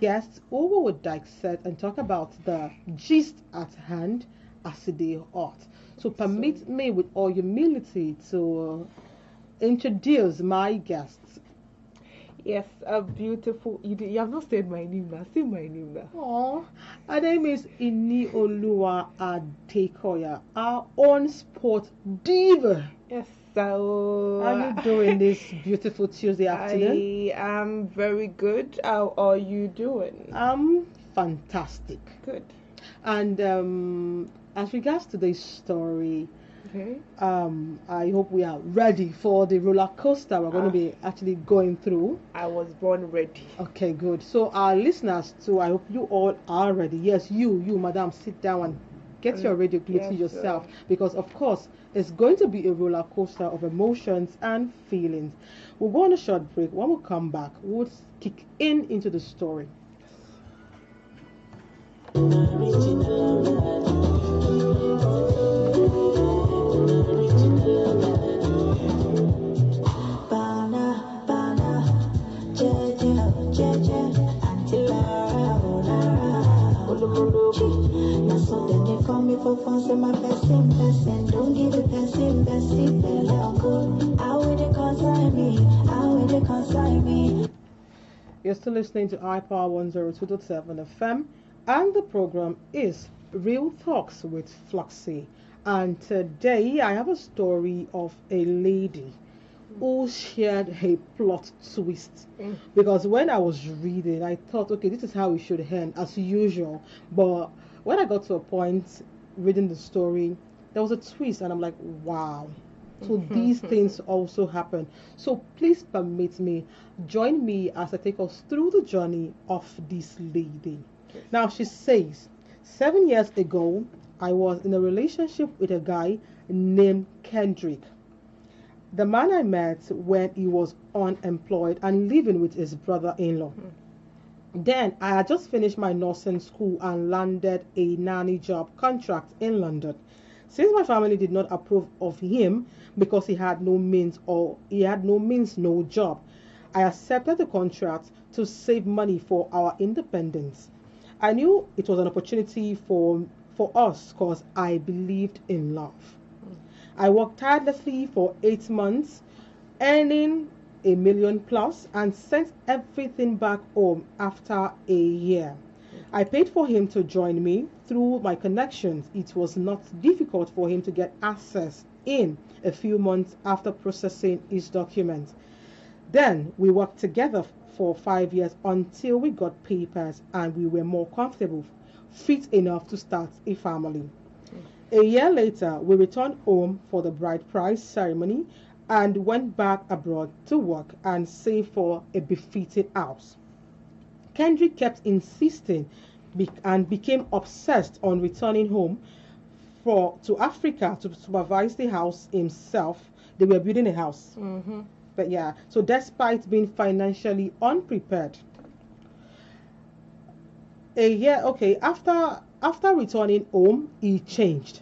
guests who we would dissect and talk about the gist at hand as they ought. So So, permit me with all humility to introduce my guests. yes, a beautiful. You have not said my name now. Say my name now. Oh, her name is Ini Olua Adekoya, our own sport diva. Yes, How so you doing this beautiful Tuesday afternoon? I am very good. How are you doing? I'm fantastic. Good. And as regards to this story, Okay. I hope we are ready for the roller coaster we're going to Ah, be actually going through. I was born ready. Okay, good. So our listeners too, I hope you all are ready. Yes, you, madam, sit down and get your radio Yes, to yourself because of course it's going to be a roller coaster of emotions and feelings. We'll go on a short break. When we come back, we'll kick into the story. Now so then they call me for fun, say my person. Don't give it person, belong good. How will they consign me? How will they consign me? You're still listening to iPower 102.7 FM, and the program is Real Talks with Fluxy. And today I have a story of a lady who shared a plot twist. Mm. Because when I was reading, I thought, okay, this is how it should end, as usual. But when I got to a point reading the story, there was a twist, and I'm like, wow. So these things also happen. So please permit me, join me as I take us through the journey of this lady. Yes. Now she says, 7 years ago, I was in a relationship with a guy named Kendrick. The man I met when he was unemployed and living with his brother-in-law. Then I had just finished my nursing school and landed a nanny job contract in London. Since my family did not approve of him because he had no means, no job, I accepted the contract to save money for our independence. I knew it was an opportunity for us because I believed in love. I worked tirelessly for 8 months, earning a million plus, and sent everything back home after a year. I paid for him to join me through my connections. It was not difficult for him to get access in a few months after processing his documents. Then we worked together for 5 years until we got papers and we were more comfortable, fit enough to start a family. A year later, we returned home for the bride price ceremony and went back abroad to work and save for a befitting house. Kendrick kept insisting and became obsessed on returning home to Africa to supervise the house himself. They were building a house. Mm-hmm. But yeah, so despite being financially unprepared, a year, okay, after returning home, he changed.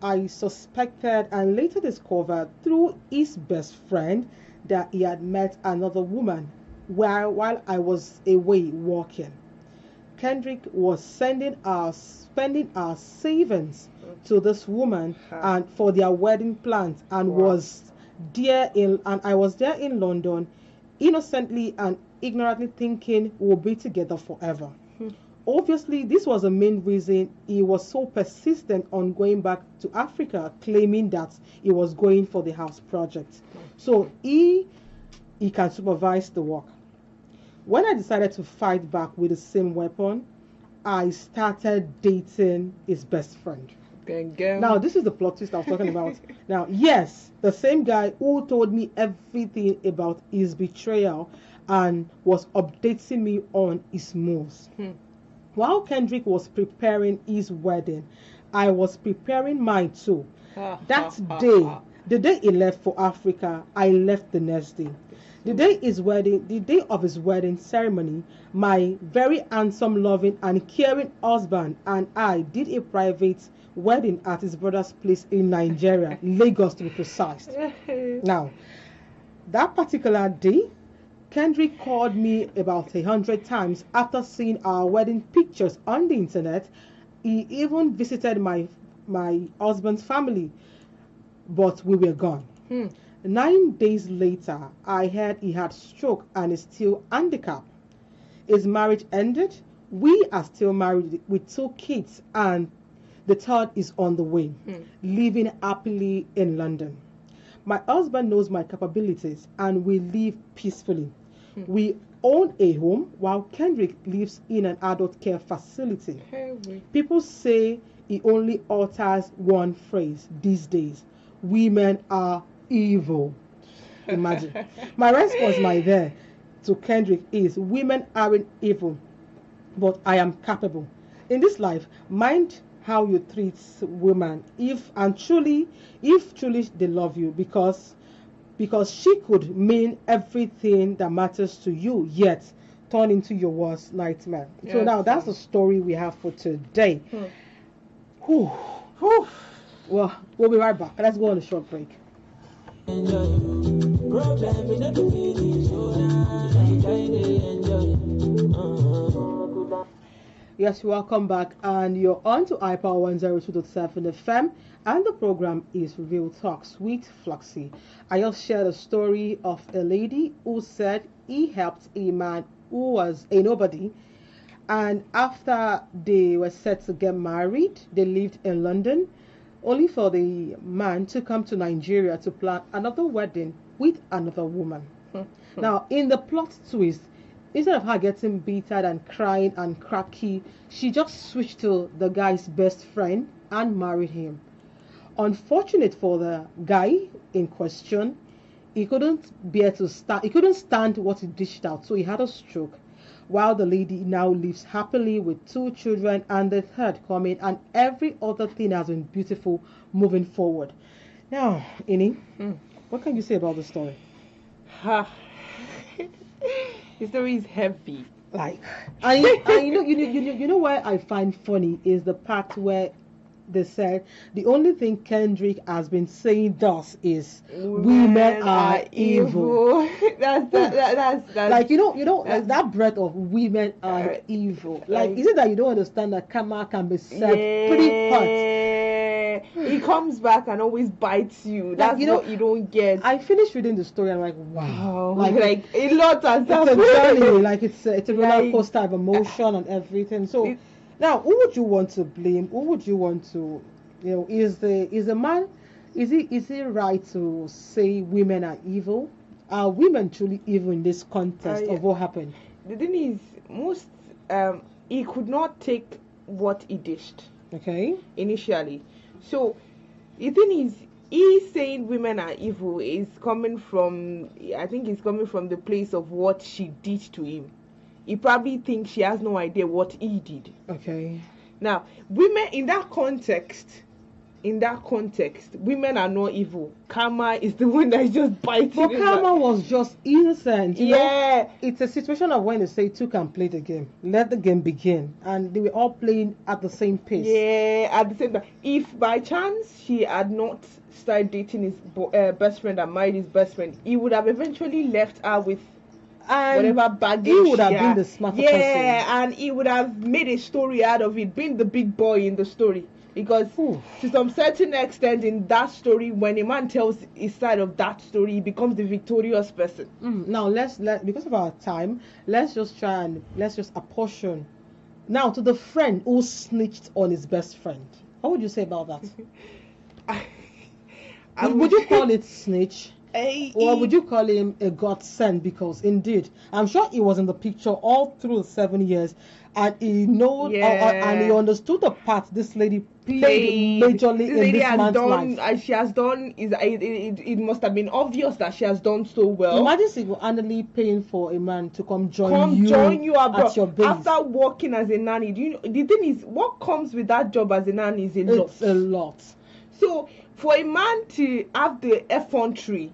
I suspected and later discovered through his best friend that he had met another woman while I was away working. Kendrick was spending our savings to this woman and for their wedding plans and Wow. I was there in London innocently and ignorantly thinking we'll be together forever. Obviously, this was the main reason he was so persistent on going back to Africa, claiming that he was going for the house project. So he can supervise the work. When I decided to fight back with the same weapon, I started dating his best friend. Gang. Now, this is the plot twist I was talking about. Now, yes, the same guy who told me everything about his betrayal and was updating me on his moves. While Kendrick was preparing his wedding, I was preparing mine too. That day, the day he left for Africa, I left the next day. The day of his wedding ceremony, my very handsome, loving, and caring husband and I did a private wedding at his brother's place in Nigeria, Lagos to be precise. Now, that particular day, Kendrick called me about 100 times after seeing our wedding pictures on the internet. He even visited my husband's family, but we were gone. 9 days later, I heard he had stroke and is still handicapped. His marriage ended. We are still married with 2 kids, and the third is on the way, living happily in London. My husband knows my capabilities, and we live peacefully. We own a home while Kendrick lives in an adult care facility. People say he only utters one phrase these days: women are evil. Imagine. My response, to Kendrick is: women aren't evil, but I am capable. In this life, mind how you treat women, if truly they love you, because she could mean everything that matters to you, yet turn into your worst nightmare. Yes. So now that's the story we have for today. Whew. Whew. Well, we'll be right back. Let's go on a short break. Yes, welcome back, and you're on to iPower 102.7 FM, and the program is Real Talks with Floxy. I just shared a story of a lady who said he helped a man who was a nobody, and after they were set to get married, they lived in London, only for the man to come to Nigeria to plan another wedding with another woman. Now, in the plot twist, instead of her getting bitter and crying and cracky, she just switched to the guy's best friend and married him. Unfortunate for the guy in question, he couldn't stand what he dished out, so he had a stroke. While the lady now lives happily with 2 children and the third coming, and every other thing has been beautiful moving forward. Now, Ini, what can you say about the story? The story is heavy. Like, you know what I find funny is the part where they said the only thing Kendrick has been saying thus is women are evil. That's like that breath of women are evil. Like, is it that you don't understand that karma can be set pretty hot? He comes back and always bites you. That's what you don't get. I finished reading the story and I'm like, wow, like a lot has happened. It's a journey, like it's a roller coaster of emotion and everything. So. Now, who would you want to blame? Who would you want to, is the man, is it right to say women are evil? Are women truly evil in this context of what happened? The thing is, he could not take what he dished. Okay. Initially. So, the thing is, he saying women are evil is coming from the place of what she did to him. He probably thinks she has no idea what he did. Okay. Now, women in that context, women are not evil. Karma is the one that is just biting. But karma was just innocent. You know? It's a situation of when they say 2 can play the game. Let the game begin. And they were all playing at the same pace. Yeah, at the same time. If by chance she had not started dating his best friend and married his best friend, he would have eventually left her with whatever baggage. He would have been the smarter person. Yeah, and he would have made a story out of it, being the big boy in the story. Because to some certain extent in that story, when a man tells his side of that story, he becomes the victorious person. Now let's because of our time, let's just apportion now to the friend who snitched on his best friend. What would you say about that? Would you call it snitch? Or would you call him a godsend? Because indeed, I'm sure he was in the picture all through 7 years, and he knows and he understood the part this lady played majorly in this man's life. She has done it must have been obvious that she has done so well. Imagine single-handedly paying for a man to come join you at your base after working as a nanny. Do you know, the thing is, what comes with that job as a nanny is It's a lot. So for a man to have the effrontery,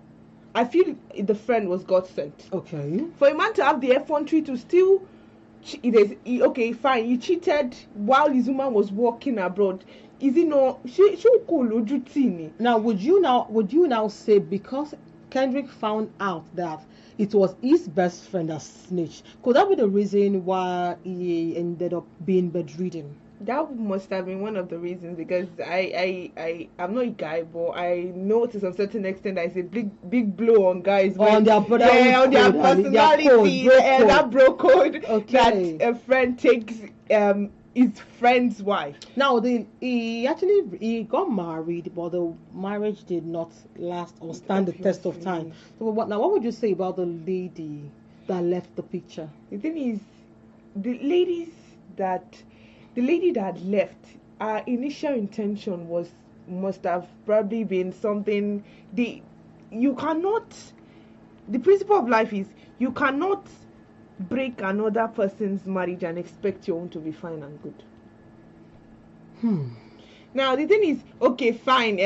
I feel the friend was God sent. Okay. For a man to have the effrontery to still, okay, fine, you cheated while his woman was working abroad. Is it not? Now, would you now say because Kendrick found out that it was his best friend that snitched. Could that be the reason why he ended up being bedridden? That must have been one of the reasons, because I'm not a guy, but I know to some certain extent that it's a big blow on guys On their brotherhood on their code and personality, their code, that bro code, Okay. that a friend takes his friend's wife. Now, he got married, but the marriage did not last or stand the test of time. So, what would you say about the lady that left the picture? The thing is, the lady that left, our initial intention must have probably been something. The principle of life is you cannot break another person's marriage and expect your own to be fine and good. Now the thing is, okay, fine,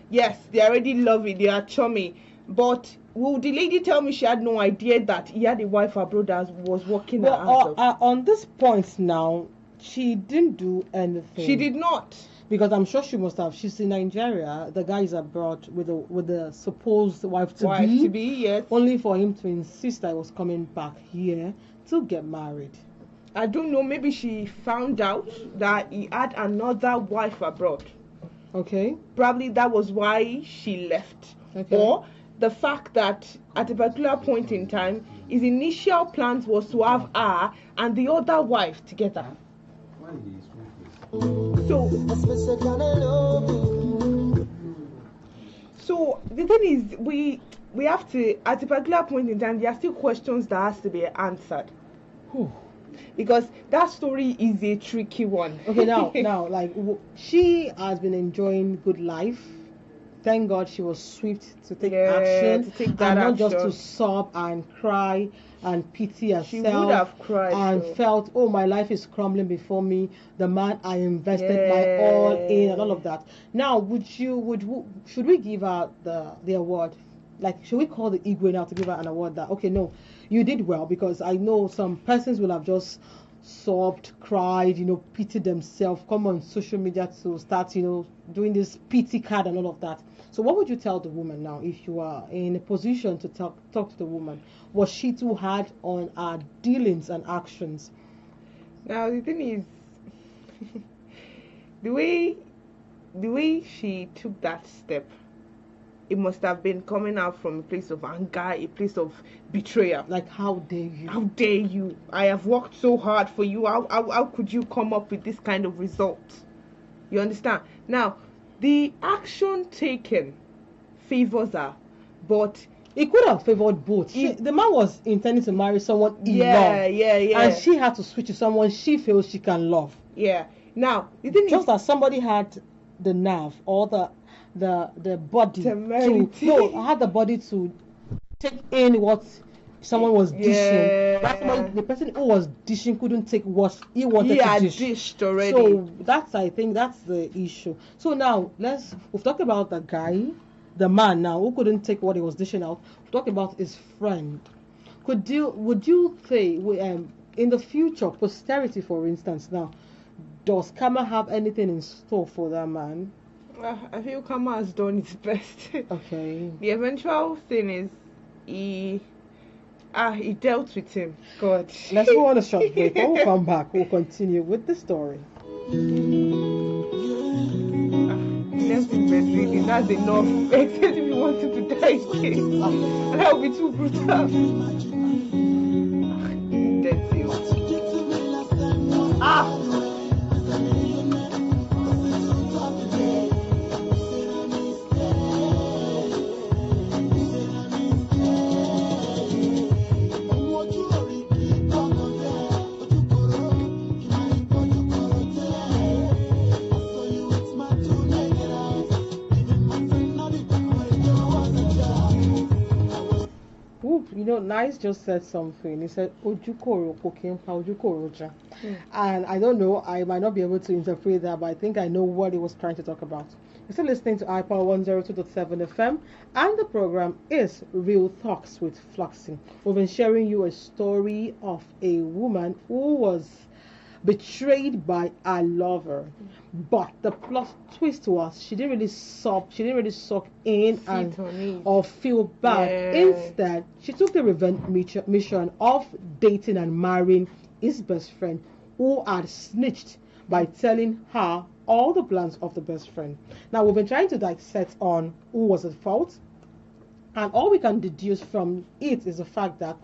yes, they already love it, they are chummy, but will the lady tell me she had no idea that he had a wife abroad that was working her ass off? On this point now, she didn't do anything. She did not. Because I'm sure she must have. She's in Nigeria. The guy is abroad with the supposed wife to be. Yes. Only for him to insist that he was coming back here to get married. I don't know. Maybe she found out that he had another wife abroad. Okay. Probably that was why she left. Okay. Or the fact that at a particular point in time, his initial plans was to have her and the other wife together. So the thing is, we have to, at a particular point in time, there are still questions that has to be answered. Because that story is a tricky one. Okay, now, like, she has been enjoying good life. Thank God she was swift to take action, to take that and not action. just to sob and cry and pity herself. She would have cried and though. felt, oh, my life is crumbling before me. The man I invested my all in, and all of that. Now, should we give her the award? Like, should we call the Igwe now to give her an award that, okay, no, you did well? Because I know some persons will have just sobbed, cried, pitied themselves, come on social media to start, doing this pity card and all of that. So what would you tell the woman now if you are in a position to talk to the woman? Was she too hard on her dealings and actions? Now the thing is, the way she took that step, it must have been coming out from a place of anger, a place of betrayal. Like, how dare you? How dare you? I have worked so hard for you. How could you come up with this kind of result? You understand? Now, the action taken favors her, but it could have favored both. The man was intending to marry someone he loved. Yeah. And she had to switch to someone she feels she can love. Yeah. Now, the thing just is, that somebody had the nerve or the body had the body to take in what someone was dishing. The person who was dishing couldn't take what he wanted to dish. Dished already. So I think that's the issue. So now we've talked about the guy, the man now who couldn't take what he was dishing out. We've talked about his friend. Would you say in the future, posterity for instance, now, does karma have anything in store for that man? I feel karma has done its best. Okay. The eventual thing is he dealt with him. God. Let's go on a short break. When we come back, we'll continue with the story. Left in bed reading, that's enough. Except if you wanted to die again. That would be too brutal. Dead to you. Nice just said something. He said, Ojukoro Kokimpa Ojukoroja. And I don't know, I might not be able to interpret that, but I think I know what he was trying to talk about. You're still listening to iPower 102.7 FM, and the program is Real Talks with Fluxing. We've been sharing you a story of a woman who was betrayed by her lover. But the plot twist was she didn't really suck in and Sit on it. or feel bad. Yeah. Instead, she took the revenge mission of dating and marrying his best friend, who had snitched by telling her all the plans of the best friend. Now we've been trying to dissect on who was at fault, and all we can deduce from it is the fact that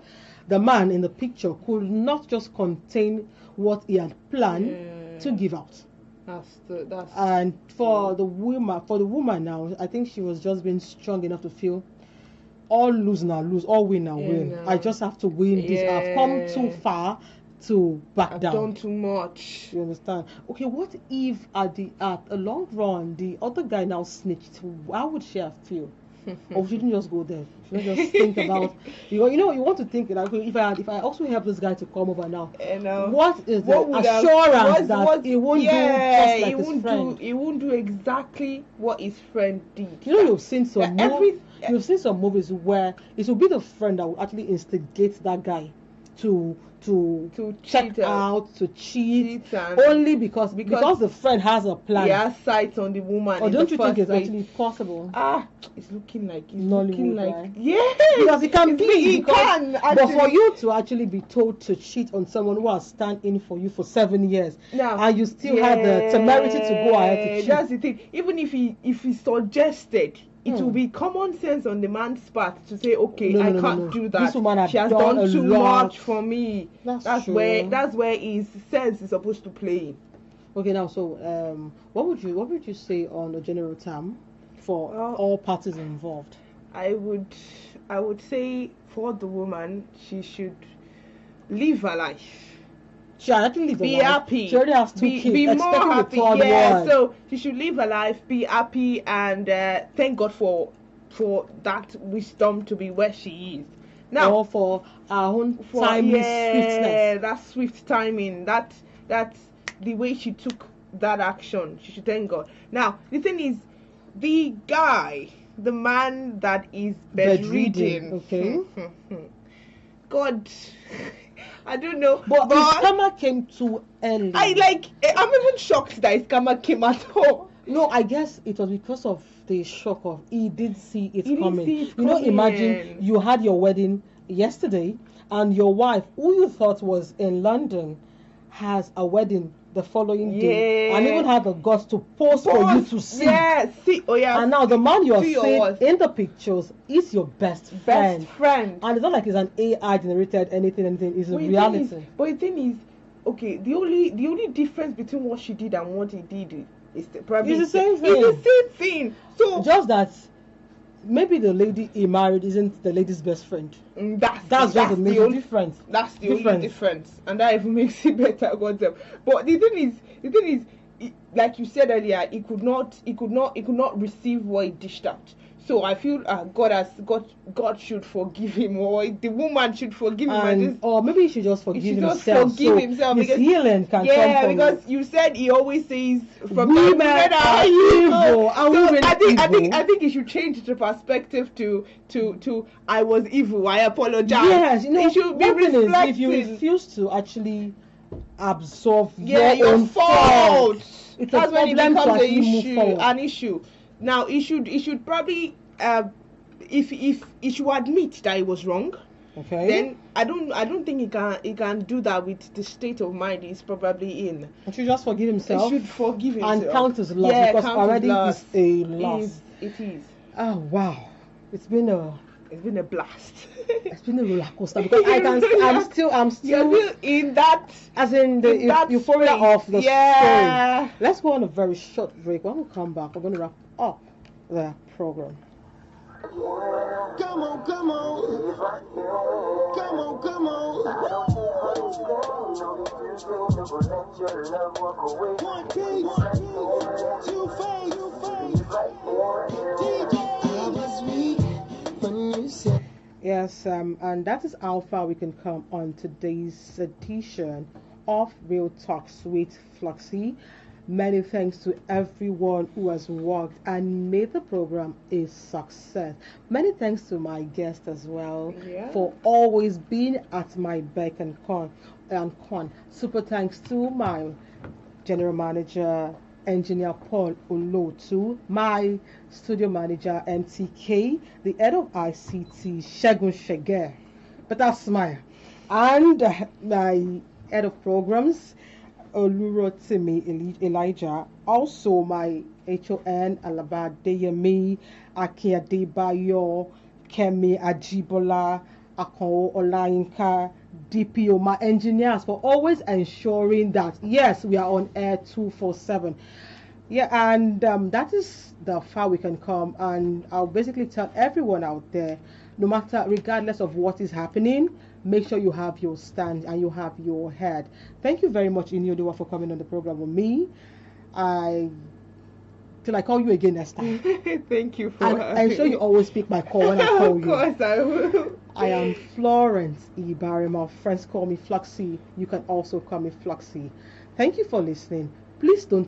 the man in the picture could not just contain what he had planned to give out. That's And for the woman now, I think she was just being strong enough to feel all lose now lose, all win now win. no. I just have to win this. I've come too far to back I've down. done too much. You understand? Okay, what if at a long run the other guy now snitched? How would she have feel? Or she didn't just go there. She didn't just think about you want to think like if I also help this guy to come over now. What is the assurance that he won't do just like his friend? He won't do exactly what his friend did. You know, you've seen some movies where it will be the friend that will actually instigate that guy to check out, to cheat only because the friend has a plan. He has sight on the woman. Or don't you think it's actually possible? It's looking like Nollywood, yeah, because it can be. But for you to actually be told to cheat on someone who has stand in for you for 7 years, and you still have the temerity to go ahead to cheat. That's the thing. Even if he suggested, it will be common sense on the man's part to say, okay, I can't do that. This woman she has done too much for me. That's true. where his sense is supposed to play in. Okay, now so what would you say on a general term for all parties involved? I would say for the woman, she should live her life. She actually live be her life. happy. She already has 2 kids. Be more happy. One. So she should live her life, be happy, and thank God for that wisdom to be where she is now. Or for our own timely swiftness. That swift timing. That's the way she took that action. She should thank God. Now the thing is, the guy, the man that is bedridden. Okay. God. I don't know, but his karma came too early. I'm even shocked that his karma came at all. No, I guess it was because of the shock of he did see it coming. You know, imagine you had your wedding yesterday and your wife, who you thought was in London, has a wedding the following day, and even had the guts to post for you to see. And now the man you're seeing in the pictures is your best friend. And it's not like it's an AI generated anything. It's a reality. But the thing is, okay, the only difference between what she did and what he did is probably it's the same thing. It's the same thing. So just that maybe the lady he married isn't the lady's best friend. That's just the major difference. That's the only difference, and that even makes it better. God help. But the thing is, like you said earlier, he could not receive what he dished out. So I feel God should forgive him, or the woman should forgive him, or maybe he should just forgive himself. Because healing can come from because you said he always says from women are evil. So I think he should change the perspective to I was evil, I apologize. Yes, it should be reflecting. If you refuse to actually absorb your own fault, it's that's when it becomes an issue. Now he should probably if he should admit that he was wrong. Okay. Then I don't think he can do that with the state of mind he's probably in. He should just forgive himself. He should forgive himself and count his loss, because already it's a loss. It is. Oh wow, it's been a blast. It's been a roller coaster, because I'm still in that, as in the euphoria of the story. Let's go on a very short break. When we come back, we're going to wrap up the program. Come on, come on. Come on, come on. 1 piece, 2 face, DJ. Yes, and that is how far we can come on today's edition of Real Talks with Floxy. Many thanks to everyone who has worked and made the program a success. Many thanks to my guest as well for always being at my beck and call. and Kwan. Super thanks to my general manager, engineer Paul Olotu, my studio manager, MTK, the head of ICT, Shegun Sheger, but that's smile, and my head of programs, Olurotimi Elijah, also my HON, Alaba Deyemi, Akia Debayo, Kemi Ajibola, Akon Olayinka, DPO, my engineers, for always ensuring that, yes, we are on air 247. Yeah, and that is the far we can come. And I'll basically tell everyone out there, no matter, regardless of what is happening, make sure you have your stand and you have your head. Thank you very much, Inyodewa, for coming on the program with me. Till I call you again next time. Thank you for And I'm sure you always pick my call when I call you. Of course I will. I am Florence IBHAREMA. Friends call me Fluxy. You can also call me Fluxy. Thank you for listening. Please don't